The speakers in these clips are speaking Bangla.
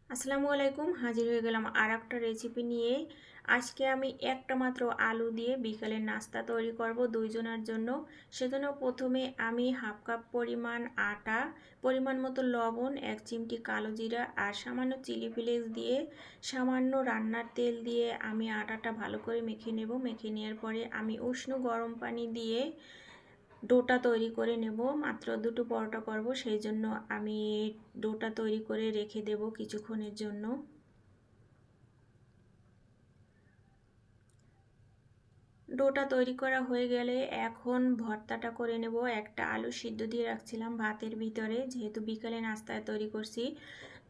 আসসালামু আলাইকুম, হাজির হয়ে গেলাম আর একটা রেসিপি নিয়ে। আজকে আমি একটা মাত্র আলু দিয়ে বিকালের নাস্তা তৈরি করব দুইজনের জন্য। সেজন্য প্রথমে আমি হাফ কাপ পরিমাণ আটা, পরিমাণ মতো লবণ, 1 চিমটি কালো জিরা আর সামান্য চিলি ফ্লেক্স দিয়ে, সামান্য রান্নার তেল দিয়ে আমি আটাটা ভালো করে মেখে নেব। মেখে নেওয়ার পরে আমি উষ্ণ গরম পানি দিয়ে ডোটা তৈরি করে নেব। মাত্র দুটো পরোটা করব, সেই জন্য আমি ডোটা তৈরি করে রেখে দেব কিছুক্ষণের জন্য। ডোটা তৈরি করা হয়ে গেলে এখন ভর্তাটা করে নেব। একটা আলু সিদ্ধ দিয়ে রাখছিলাম ভাতের ভিতরে, যেহেতু বিকালে নাস্তায় তৈরি করছি।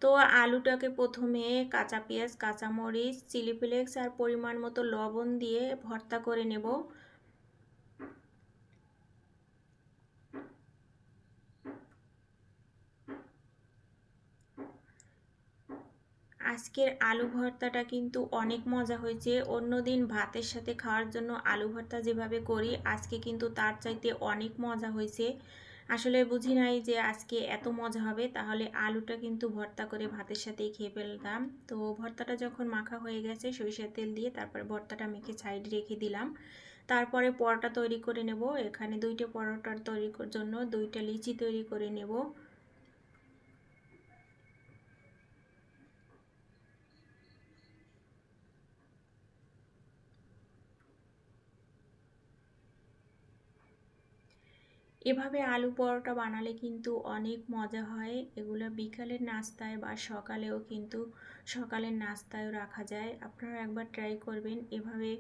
তো আলুটাকে প্রথমে কাঁচা পেঁয়াজ, কাঁচামরিচ, চিলি ফ্লেক্স আর পরিমাণ মতো লবণ দিয়ে ভর্তা করে নেব। আজকের আলু ভর্তাটা কিন্তু অনেক মজা হয়েছে। অন্যদিন ভাতের সাথে খাওয়ার জন্য আলু ভর্তা যেভাবে করি, আজকে কিন্তু তার চাইতে অনেক মজা হয়েছে। আসলে বুঝি নাই যে আজকে এত মজা হবে, তাহলে আলুটা কিন্তু ভর্তা করে ভাতের সাথেই খেয়ে ফেলতাম। তো ভর্তাটা যখন মাখা হয়ে গেছে সরিষার তেল দিয়ে, তারপরে ভর্তাটা মেখে সাইডে রেখে দিলাম। তারপরে পরোটা তৈরি করে নেব। এখানে দুইটা পরোটার তৈরি জন্য দুইটা লিচি তৈরি করে নেব। এভাবে আলু পরোটা বানালে কিন্তু অনেক মজা হয়। এগুলো বিকালের নাস্তায় বা সকালেও কিন্তু সকালের নাস্তায়ও রাখা যায়। আপনারা একবার ট্রাই করবেন। এভাবে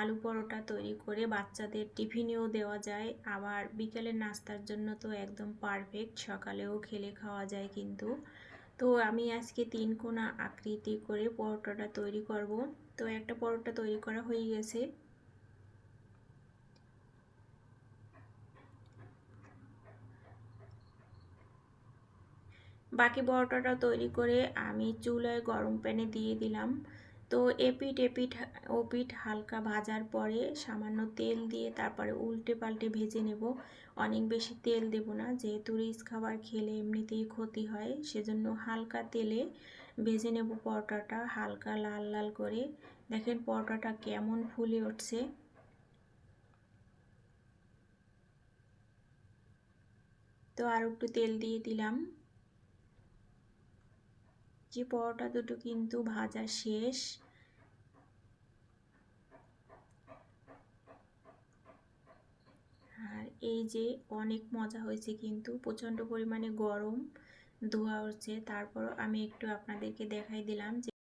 আলু পরোটা তৈরি করে বাচ্চাদের টিফিনেও দেওয়া যায়, আবার বিকালের নাস্তার জন্য তো একদম পারফেক্ট, সকালেও খেলে খাওয়া যায় কিন্তু। তো আমি আজকে 3 কোনা আকৃতি করে পরোটাটা তৈরি করব। তো একটা পরোটা তৈরি করা হয়ে গেছে। বাকি পরোটাটা তৈরি করে আমি চুলায় গরম প্যানে দিয়ে দিলাম। তো ওপিঠ হালকা ভাজার পরে সামান্য তেল দিয়ে তারপরে উল্টে পাল্টে ভেজে নেব। অনেক বেশি তেল দেব না, যেহেতু রিচ খাবার খেলে এমনিতেই ক্ষতি হয়, সেজন্য হালকা তেলে ভেজে নেব পরোটাটা হালকা লাল লাল করে। দেখেন পরোটাটা কেমন ফুলে উঠছে। তো আর একটু তেল দিয়ে দিলাম। যে পরোটা দুটো কিন্তু ভাজা শেষ। আর এই যে অনেক মজা হয়েছে, কিন্তু প্রচণ্ড পরিমাণে গরম, ধোঁয়া উঠছে, তারপর আমি একটু আপনাদেরকে দেখাই দিলাম যে